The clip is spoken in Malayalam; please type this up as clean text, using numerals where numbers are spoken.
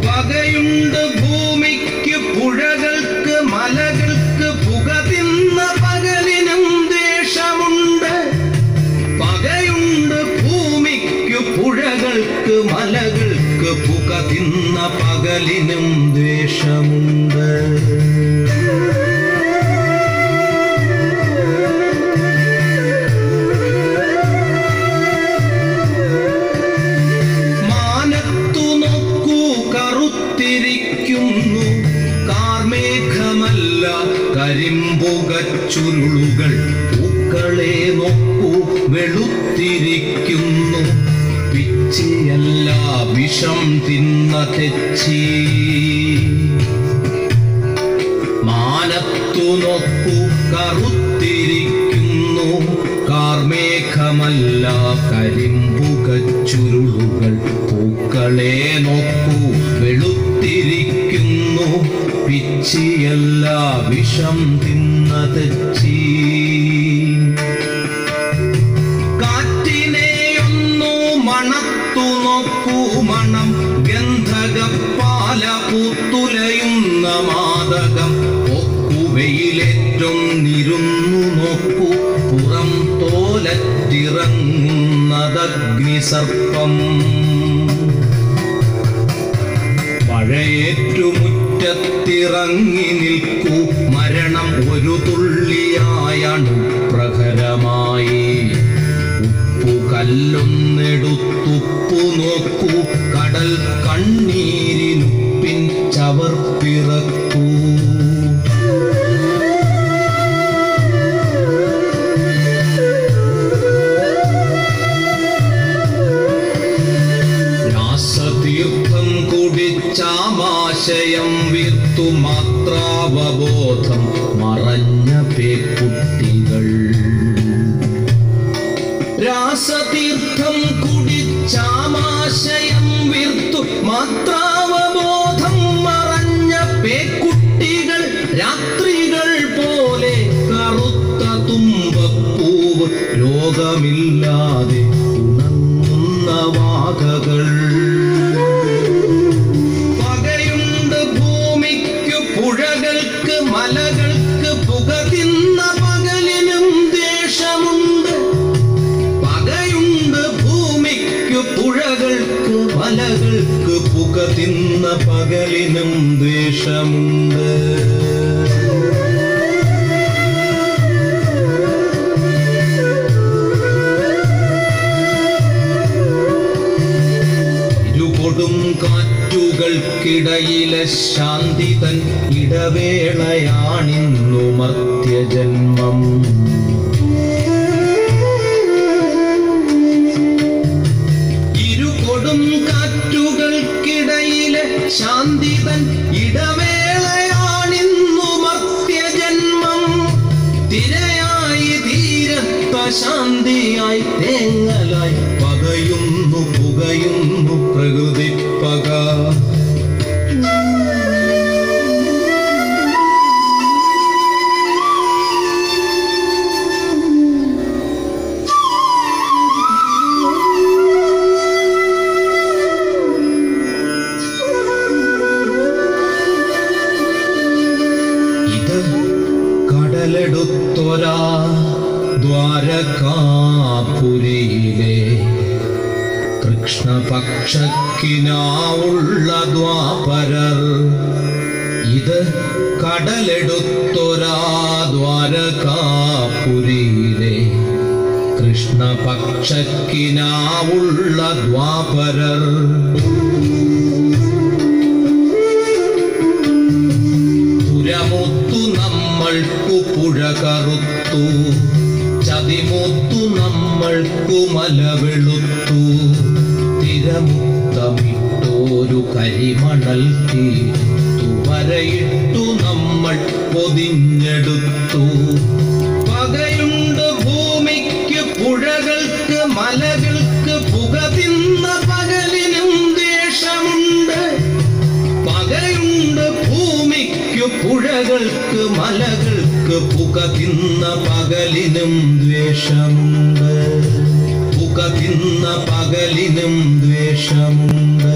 പകയുണ്ട് ഭൂമിക്ക് പുഴകൾക്ക് മലകൾക്ക് പുക തിന്ന പകലിനും ദേഷ്യമുണ്ട്. പകയുണ്ട് ഭൂമിക്ക് പുഴകൾക്ക് മലകൾക്ക് പുക തിന്ന പകലിനും ദ്വേഷമുണ്ട്. ിരിക്കുന്നു കാർമേഘമല്ല കരിമ്പുകച്ചുരുളുകൾ. പൂക്കളെ നോക്കൂ വെളുത്തിരിക്കുന്നു. പിച്ചിയല്ല വിഷം തിന്ന തെച്ചി. മാനത്തു നോക്കൂ കറുത്തിരിക്കുന്നു കാർമേഘമല്ല കരിമ്പുകച്ചുരുളുകൾ. പൂക്കളെ നോക്കൂ വെളുത്തിരിക്കുന്നു. പിച്ചിയല്ല വിഷം തിന്ന തെച്ചി. കാറ്റിനെയൊന്നു മണത്തു നോക്കൂ മണം ഗന്ധകപ്പാല പൂത്തുലയുന്ന മാദകം. വെയിലേറ്റൊന്നിരുന്നു നോക്കൂ പുറം തോലറ്റിറങ്ങുന്നതഗ്നിസർപ്പം. മഴയേറ്റുമുറ്റത്തിറങ്ങി നിൽക്കൂ മരണം ഒരു തുള്ളിയായണു പ്രഹരമായി. ഉപ്പു കല്ലൊന്നെടുത്തുപ്പു നോക്കൂ കടൽ കണ്ണീരിനുപ്പിൻ ചവർപ്പിറക്കൂ. തീർത്ഥം കുടിച്ചാമാശയം വീർത്തു മാത്രാവബോധം മറഞ്ഞ പേക്കുട്ടികൾ. രാസതീർത്ഥം കുടിച്ചാമാശയം വീർത്തു മാത്രാവബോധം മറഞ്ഞ പേക്കുട്ടികൾ. രാത്രികൾ പോലെ കറുത്ത തുമ്പപ്പൂവ് രോഗമില്ലാതെ ഉണങ്ങുന്ന വാകകൾ. പകയുണ്ട് ഭൂമിക്ക് പുഴകൾക്ക് മലകൾക്ക് പുക തിന്ന പകലിനും ദേഷ്യമുണ്ട്. പകയുണ്ട് ഭൂമിക്ക് പുഴകൾക്ക് മലകൾക്ക് പുക തിന്ന പകലിനും ദ്വേഷമുണ്ട്. കാറ്റുകൾക്കിടയിലെ ശാന്തി തൻ ഇടവേളയാണിന്നു മർത്യജന്മം. ഇരുകൊടും കാറ്റുകൾക്കിടയിലെ ശാന്തി തൻ ഇടവേളയാണിന്നു മർത്യജന്മം. തിരയായി തീരത്ത ശാന്തിയായി തേങ്ങലായി പകയുന്നു പുകയുന്നു പ്രകൃതി പക. ഇത് കടലെടുത്തൊരാ ദ്വാരകാപുരിയിലെ കൃഷ്ണപക്ഷക്കിനാവുള്ള ദ്വാപരർ. ഇത് കടലെടുത്തൊരാ ദ്വാരകാപുരിയിലെ കൃഷ്ണപക്ഷക്കിനാവുള്ള ദ്വാപരർ. പുരമൊത്തു നമ്മൾക്കു പുഴ കറുത്തു. ചതിമൊത്തു നമ്മൾക്കു മല വെളുത്തു. തിരമുത്തമിട്ടോരു കരിമണൽ തീർത്തു വരയിട്ടു നമ്മൾ പൊതിഞ്ഞെടുത്തു. പകയുണ്ട് ഭൂമിക്ക് പുഴകൾക്ക് മലകൾക്ക് പുക തിന്ന പകലിനും ദേഷ്യമുണ്ട്. പകയുണ്ട് ഭൂമിക്ക് പുഴകൾക്ക് മലകൾക്ക് പുക തിന്ന പകലിനും ദ്വേഷമുണ്ട്. പുക തിന്ന പകലിനും ദ്വേഷമുണ്ട്.